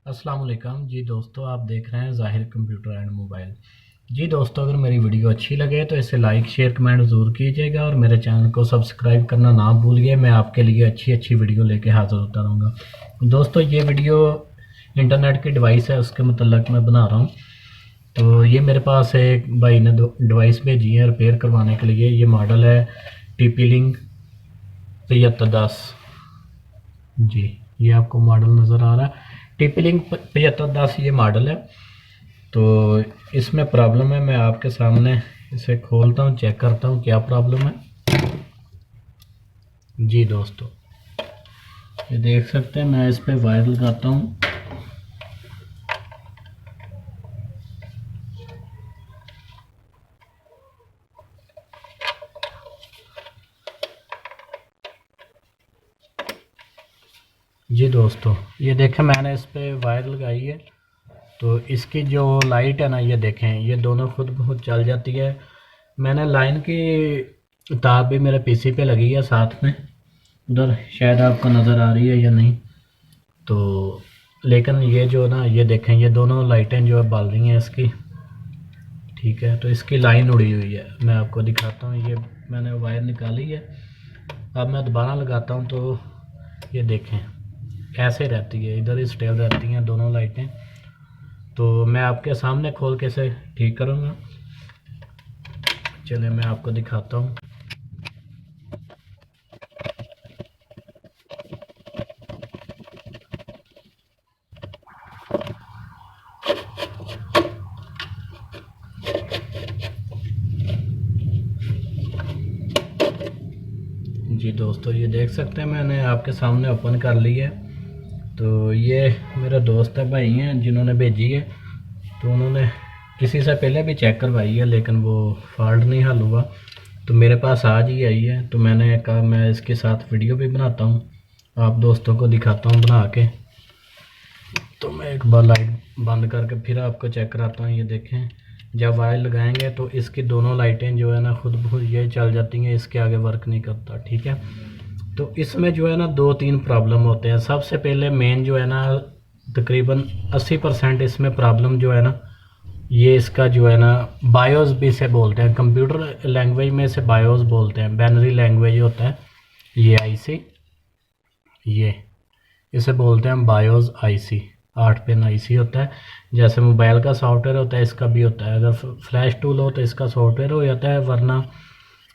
अस्सलाम वालेकुम जी दोस्तों, आप देख रहे हैं ज़ाहिर कंप्यूटर एंड मोबाइल। जी दोस्तों, अगर मेरी वीडियो अच्छी लगे तो इसे लाइक शेयर कमेंट ज़रूर कीजिएगा और मेरे चैनल को सब्सक्राइब करना ना भूलिए। मैं आपके लिए अच्छी अच्छी वीडियो लेके हाज़िर होता रहूँगा। दोस्तों, ये वीडियो इंटरनेट की डिवाइस है, उसके मतलब मैं बना रहा हूँ। तो ये मेरे पास एक भाई ने दो डिवाइस भेजी है रिपेयर करवाने के लिए। ये मॉडल है TP Link 7510। जी, ये आपको मॉडल नज़र आ रहा है, TP Link 7510 ये मॉडल है। तो इसमें प्रॉब्लम है, मैं आपके सामने इसे खोलता हूँ, चेक करता हूँ क्या प्रॉब्लम है। जी दोस्तों, ये देख सकते हैं, मैं इस पे वायर लगाता हूँ। जी दोस्तों, ये देखें, मैंने इस पे वायर लगाई है। तो इसकी जो लाइट है ना, ये देखें, ये दोनों खुद ब खुद चल जाती है। मैंने लाइन की तार भी मेरे पीसी पे लगी है साथ में, उधर शायद आपको नज़र आ रही है या नहीं। तो लेकिन ये जो ना, ये देखें, ये दोनों लाइटें जो है बल रही हैं इसकी। ठीक है, तो इसकी लाइन उड़ी हुई है, मैं आपको दिखाता हूँ। ये मैंने वायर निकाली है, अब मैं दोबारा लगाता हूँ तो ये देखें ऐसे रहती है, इधर ही स्टेबल रहती हैं दोनों लाइटें। तो मैं आपके सामने खोल के इसे ठीक करूँगा। चलिए मैं आपको दिखाता हूँ। जी दोस्तों, ये देख सकते हैं, मैंने आपके सामने ओपन कर ली है। तो ये मेरे दोस्त है, भाई हैं, जिन्होंने भेजी है। तो उन्होंने किसी से पहले भी चेक करवाई है, लेकिन वो फॉल्ट नहीं हल हुआ। तो मेरे पास आज ही आई है, तो मैंने कहा मैं इसके साथ वीडियो भी बनाता हूँ, आप दोस्तों को दिखाता हूँ बना के। तो मैं एक बार लाइट बंद करके फिर आपको चेक कराता हूँ। ये देखें, जब वायर लगाएंगे तो इसकी दोनों लाइटें जो है ना खुद ब खुद ये चल जाती हैं, इसके आगे वर्क नहीं करता। ठीक है, तो इसमें जो है ना दो तीन प्रॉब्लम होते हैं। सबसे पहले मेन जो है ना, तकरीबन 80% इसमें प्रॉब्लम जो है ना, ये इसका जो है ना बायोस भी से बोलते हैं, कंप्यूटर लैंग्वेज में से बायोस बोलते हैं, बाइनरी लैंग्वेज होता है ये आईसी, ये इसे बोलते हैं बायोस आईसी। 8 पिन आईसी होता है, जैसे मोबाइल का सॉफ्टवेयर होता है इसका भी होता है। अगर फ्लैश टूल हो तो इसका सॉफ्टवेयर हो जाता है, वरना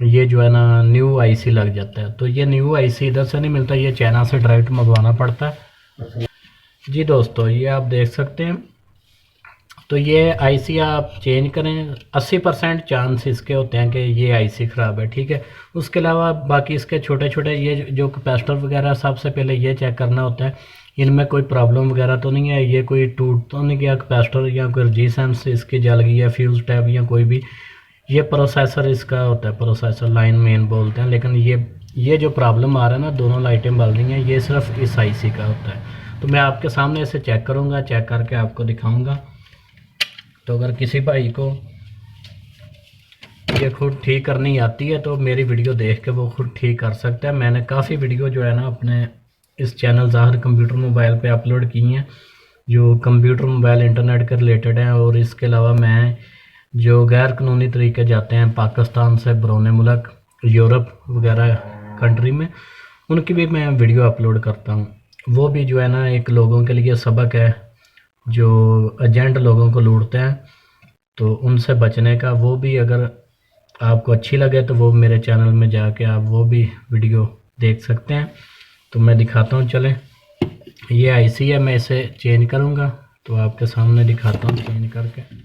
ये जो है ना न्यू आईसी लग जाता है। तो ये न्यू आईसी इधर से नहीं मिलता, ये चाइना से डायरेक्ट मंगवाना पड़ता है। जी दोस्तों, ये आप देख सकते हैं। तो ये आईसी आप चेंज करें, 80% चांस इसके होते हैं कि ये आईसी ख़राब है। ठीक है, उसके अलावा बाकी इसके छोटे छोटे ये जो कैपेसिटर वगैरह, सबसे पहले ये चेक करना होता है इनमें कोई प्रॉब्लम वगैरह तो नहीं है, ये कोई टूट तो नहीं गया कैपेसिटर, या कोई रजिस्टेंस इसकी जल गई है, फ्यूज़ टैब या कोई भी। ये प्रोसेसर इसका होता है, प्रोसेसर लाइन मेन बोलते हैं। लेकिन ये जो प्रॉब्लम आ रहा है ना, दोनों लाइटें बल रही हैं, ये सिर्फ इस आईसी का होता है। तो मैं आपके सामने इसे चेक करूँगा, चेक करके आपको दिखाऊँगा। तो अगर किसी भाई को ये खुद ठीक करनी आती है तो मेरी वीडियो देख के वो खुद ठीक कर सकता है। मैंने काफ़ी वीडियो जो है ना अपने इस चैनल ज़ाहिर कंप्यूटर मोबाइल पे अपलोड की हैं, जो कंप्यूटर मोबाइल इंटरनेट के रिलेटेड हैं। और इसके अलावा मैं जो गैर कानूनी तरीके जाते हैं पाकिस्तान से बरौने मुल्क, यूरोप वगैरह कंट्री में, उनकी भी मैं वीडियो अपलोड करता हूँ। वो भी जो है ना एक लोगों के लिए सबक है, जो एजेंट लोगों को लूटते हैं, तो उनसे बचने का। वो भी अगर आपको अच्छी लगे तो वो मेरे चैनल में जाके आप वो भी वीडियो देख सकते हैं। तो मैं दिखाता हूँ, चलें। ये आईसी है, मैं इसे चेंज करूँगा तो आपके सामने दिखाता हूँ चेंज करके।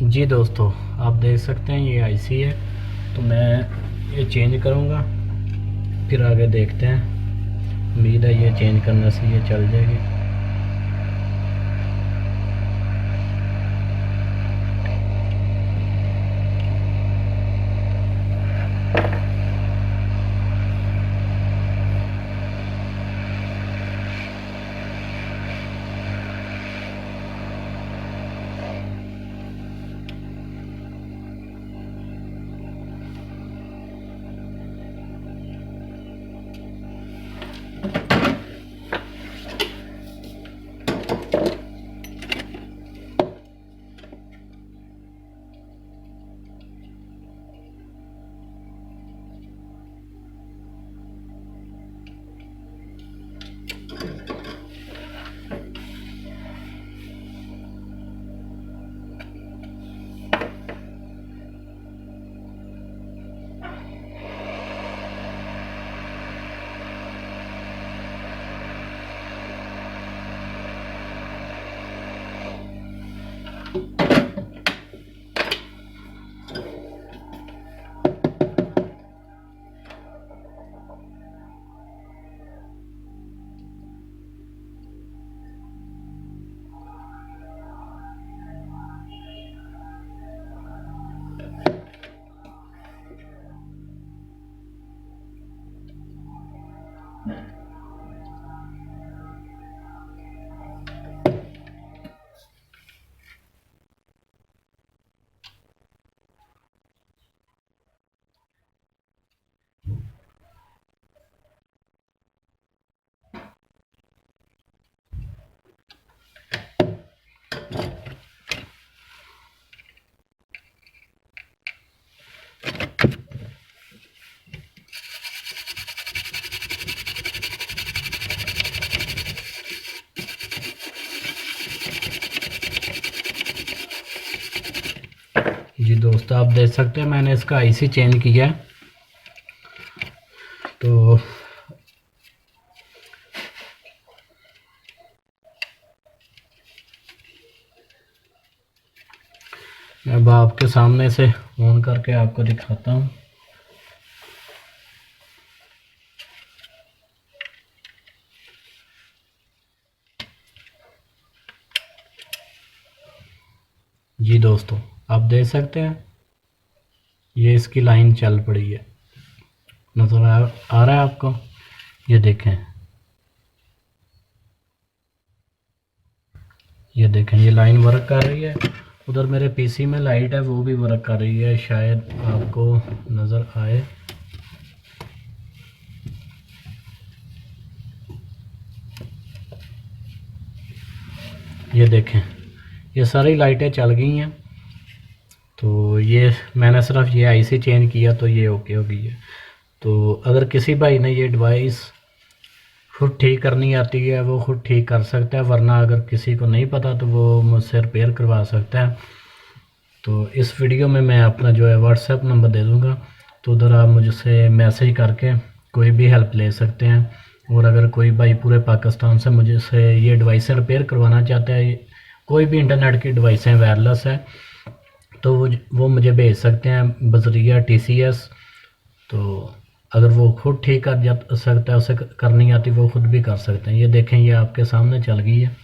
जी दोस्तों, आप देख सकते हैं ये आईसी है, तो मैं ये चेंज करूँगा, फिर आगे देखते हैं। उम्मीद है ये चेंज करने से ये चल जाएगी। जी दोस्तों, आप देख सकते हैं मैंने इसका आईसी चेंज किया है। तो मैं अब आपके सामने से ऑन करके आपको दिखाता हूँ। जी दोस्तों, आप देख सकते हैं ये इसकी लाइन चल पड़ी है, नज़र आ रहा है आपको? ये देखें, ये देखें, ये लाइन वर्क कर रही है। उधर मेरे पीसी में लाइट है, वो भी वर्क कर रही है, शायद आपको नज़र आए। ये देखें, ये सारी लाइटें चल गई हैं। तो ये मैंने सिर्फ ये आईसी चेंज किया तो ये ओके हो गई है। तो अगर किसी भाई ने ये डिवाइस खुद ठीक करनी आती है वो खुद ठीक कर सकता है, वरना अगर किसी को नहीं पता तो वो मुझसे रिपेयर करवा सकता है। तो इस वीडियो में मैं अपना जो है व्हाट्सएप नंबर दे दूँगा, तो उधर आप मुझसे मैसेज करके कोई भी हेल्प ले सकते हैं। और अगर कोई भाई पूरे पाकिस्तान से मुझसे ये डिवाइसें रिपेयर करवाना चाहता है, कोई भी इंटरनेट की डिवाइसें वायरलेस है, तो वो मुझे भेज सकते हैं बजरिया TCS। तो अगर वो खुद ठीक कर सकता है, उसे करनी आती वो खुद भी कर सकते हैं। ये देखें, ये आपके सामने चल गई है।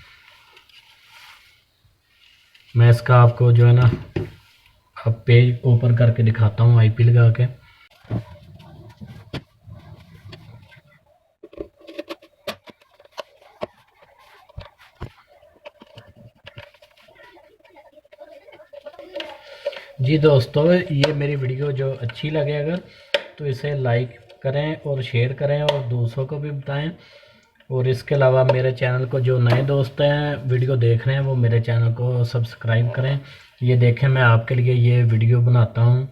मैं इसका आपको जो है ना अब पेज ओपन करके दिखाता हूँ IP लगा के। जी दोस्तों, ये मेरी वीडियो जो अच्छी लगे अगर, तो इसे लाइक करें और शेयर करें और दूसरों को भी बताएं। और इसके अलावा मेरे चैनल को जो नए दोस्त हैं वीडियो देख रहे हैं वो मेरे चैनल को सब्सक्राइब करें। ये देखें, मैं आपके लिए ये वीडियो बनाता हूँ,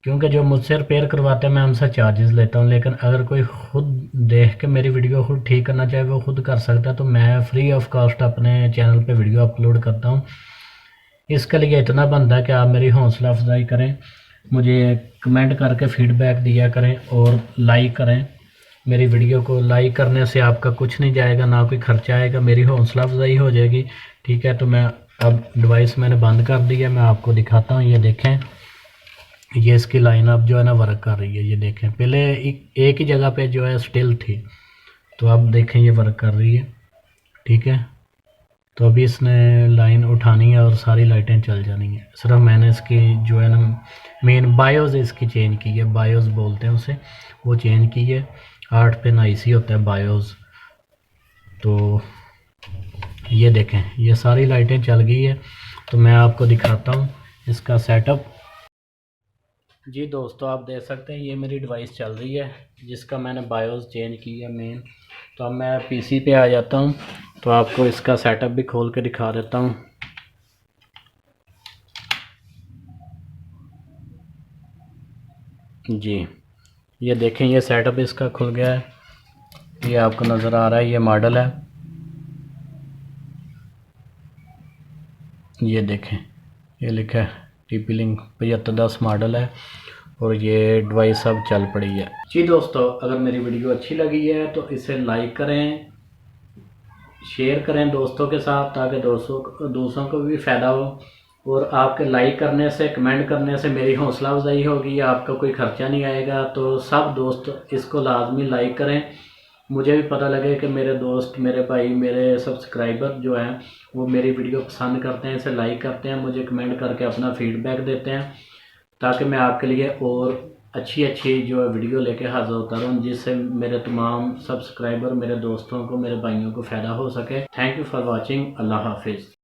क्योंकि जो मुझसे रिपेयर करवाते हैं मैं उनसे चार्जेस लेता हूँ, लेकिन अगर कोई खुद देख के मेरी वीडियो खुद ठीक करना चाहे वो खुद कर सकता है। तो मैं फ्री ऑफ कॉस्ट अपने चैनल पे वीडियो अपलोड करता हूँ। इसके लिए इतना बनता है कि आप मेरी हौसला अफजाई करें, मुझे कमेंट करके फीडबैक दिया करें और लाइक करें। मेरी वीडियो को लाइक करने से आपका कुछ नहीं जाएगा, ना कोई खर्चा आएगा, मेरी हौसला अफजाई हो जाएगी। ठीक है, तो मैं अब डिवाइस मैंने बंद कर दी है, मैं आपको दिखाता हूँ। ये देखें, ये इसकी लाइन अब जो है ना वर्क कर रही है। ये देखें, पहले एक ही जगह पे जो है स्टिल थी, तो अब देखें ये वर्क कर रही है। ठीक है, तो अभी इसने लाइन उठानी है और सारी लाइटें चल जानी है। सिर्फ मैंने इसकी जो है ना मेन बायोस इसकी चेंज की है, बायोस बोलते हैं उसे, वो चेंज की है। 8 पिन आईसी होता है बायोस। तो ये देखें, ये सारी लाइटें चल गई है। तो मैं आपको दिखाता हूँ इसका सेटअप। जी दोस्तों, आप देख सकते हैं ये मेरी डिवाइस चल रही है जिसका मैंने बायोस चेंज की है मेन। तो अब मैं पीसी पे आ जाता हूँ, तो आपको इसका सेटअप भी खोल के दिखा देता हूँ। जी, ये देखें, ये सेटअप इसका खुल गया है। ये आपको नज़र आ रहा है, ये मॉडल है। ये देखें, ये लिखा है TP Link 7510 मॉडल है और ये डिवाइस अब चल पड़ी है। जी दोस्तों, अगर मेरी वीडियो अच्छी लगी है तो इसे लाइक करें, शेयर करें दोस्तों के साथ, ताकि दूसरों को भी फ़ायदा हो। और आपके लाइक करने से, कमेंट करने से मेरी हौसला अफजाई होगी, आपका कोई ख़र्चा नहीं आएगा। तो सब दोस्त इसको लाजमी लाइक करें, मुझे भी पता लगे कि मेरे दोस्त, मेरे भाई, मेरे सब्सक्राइबर जो हैं वो मेरी वीडियो पसंद करते हैं, इसे लाइक करते हैं, मुझे कमेंट करके अपना फ़ीडबैक देते हैं, ताकि मैं आपके लिए और अच्छी अच्छी जो है वीडियो लेके हाजिर होता रहूँ, जिससे मेरे तमाम सब्सक्राइबर, मेरे दोस्तों को, मेरे भाइयों को फ़ायदा हो सके। Thank you for watching. अल्लाह हाफिज़।